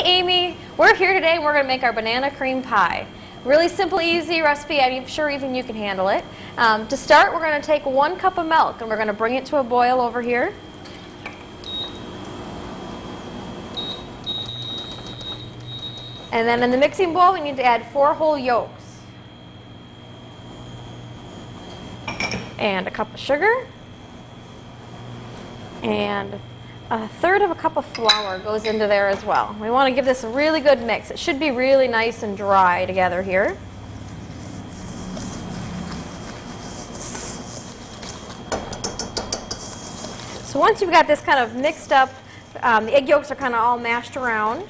Amy. We're here today and we're going to make our banana cream pie. Really simple, easy recipe. I'm sure even you can handle it. To start, we're going to take 1 cup of milk and we're going to bring it to a boil over here. And then in the mixing bowl, we need to add 4 whole yolks. And a cup of sugar. And 1/3 of a cup of flour goes into there as well. We want to give this a really good mix. It should be really nice and dry together here. So once you've got this kind of mixed up, the egg yolks are kind of all mashed around.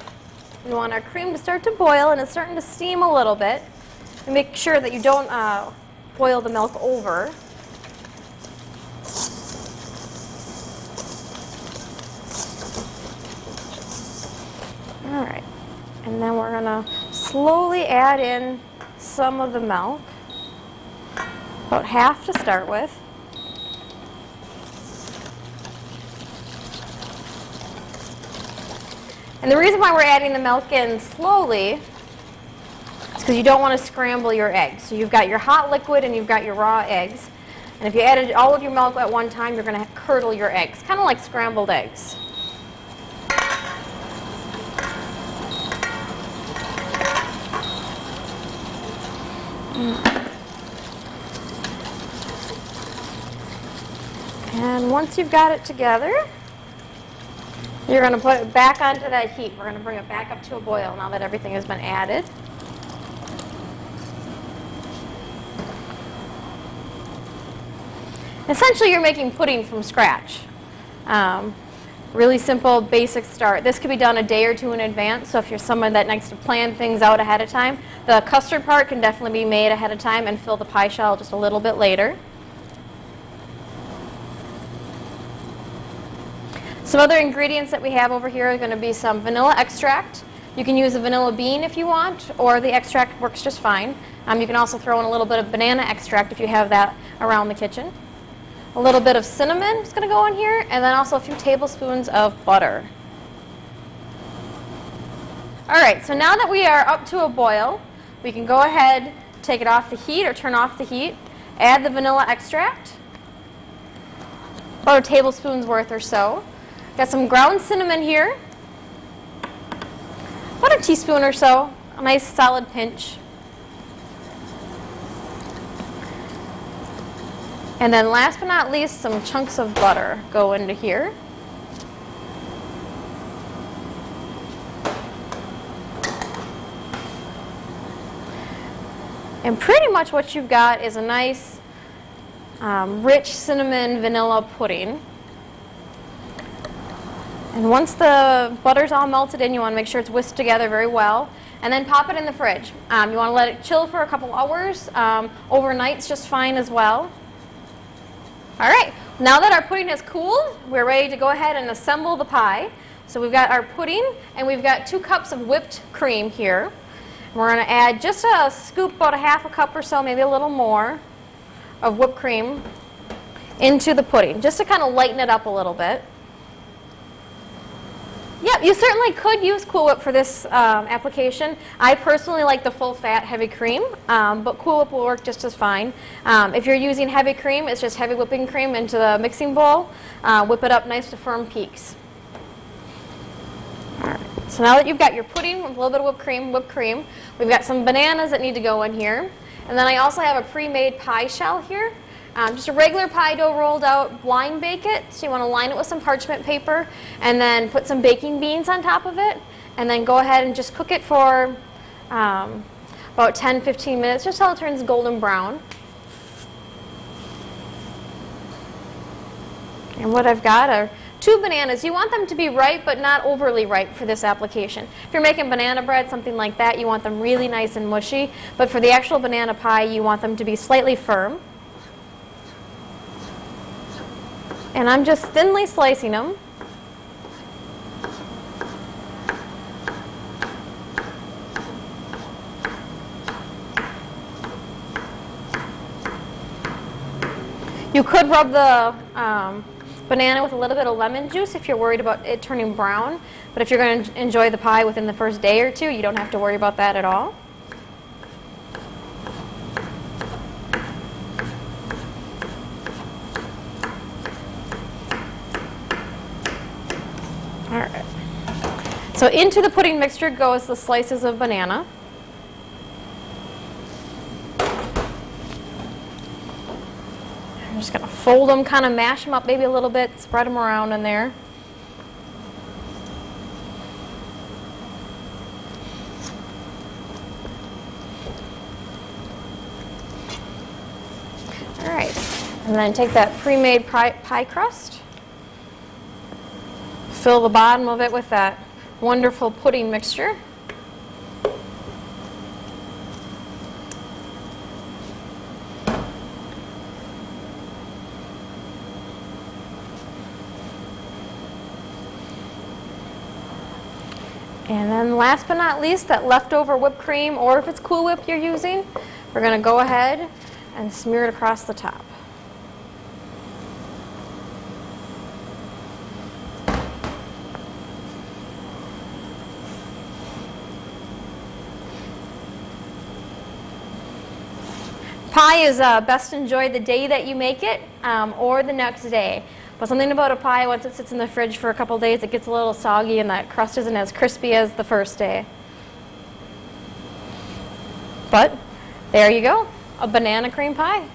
We want our cream to start to boil, and it's starting to steam a little bit. And make sure that you don't boil the milk over. Alright, and then we're going to slowly add in some of the milk, about half to start with. And the reason why we're adding the milk in slowly is because you don't want to scramble your eggs. So you've got your hot liquid and you've got your raw eggs. And if you added all of your milk at one time, you're going to curdle your eggs, kind of like scrambled eggs. And once you've got it together, you're going to put it back onto that heat. We're going to bring it back up to a boil now that everything has been added. Essentially, you're making pudding from scratch. Really simple, basic start. This could be done a day or 2 in advance, so if you're someone that likes to plan things out ahead of time, the custard part can definitely be made ahead of time and fill the pie shell just a little bit later. Some other ingredients that we have over here are going to be some vanilla extract. You can use a vanilla bean if you want, or the extract works just fine. You can also throw in a little bit of banana extract if you have that around the kitchen. A little bit of cinnamon is going to go in here, and then also a few tablespoons of butter. Alright, so now that we are up to a boil, we can go ahead, take it off the heat or turn off the heat, add the vanilla extract, about a tablespoon's worth or so. Got some ground cinnamon here, about a teaspoon or so, a nice solid pinch. And then last but not least, some chunks of butter go into here. And pretty much what you've got is a nice rich cinnamon vanilla pudding. And once the butter's all melted in, you want to make sure it's whisked together very well. And then pop it in the fridge. You want to let it chill for a couple hours. Overnight's just fine as well. Alright, now that our pudding is cooled, we're ready to go ahead and assemble the pie. So we've got our pudding and we've got 2 cups of whipped cream here. We're going to add just a scoop, about a half a cup or so, maybe a little more, of whipped cream into the pudding, just to kind of lighten it up a little bit. Yep, you certainly could use Cool Whip for this application. I personally like the full fat heavy cream, but Cool Whip will work just as fine. If you're using heavy cream, it's just heavy whipping cream into the mixing bowl. Whip it up nice to firm peaks. Alright, so now that you've got your pudding with a little bit of whipped cream, we've got some bananas that need to go in here. And then I also have a pre-made pie shell here. Just a regular pie dough rolled out, blind bake it. So you want to line it with some parchment paper and then put some baking beans on top of it. And then go ahead and just cook it for about 10-15 minutes, just till it turns golden brown. And what I've got are 2 bananas. You want them to be ripe, but not overly ripe for this application. If you're making banana bread, something like that, you want them really nice and mushy. But for the actual banana pie, you want them to be slightly firm. And I'm just thinly slicing them. You could rub the banana with a little bit of lemon juice if you're worried about it turning brown. But if you're going to enjoy the pie within the first day or two, you don't have to worry about that at all. All right. So into the pudding mixture goes the slices of banana. I'm just going to fold them, kind of mash them up maybe a little bit, spread them around in there. All right, and then take that pre-made pie crust, fill the bottom of it with that wonderful pudding mixture. And then last but not least, that leftover whipped cream, or if it's Cool Whip you're using, we're going to go ahead and smear it across the top. Pie is best enjoyed the day that you make it or the next day. But something about a pie, once it sits in the fridge for a couple days, it gets a little soggy and that crust isn't as crispy as the first day. But there you go, a banana cream pie.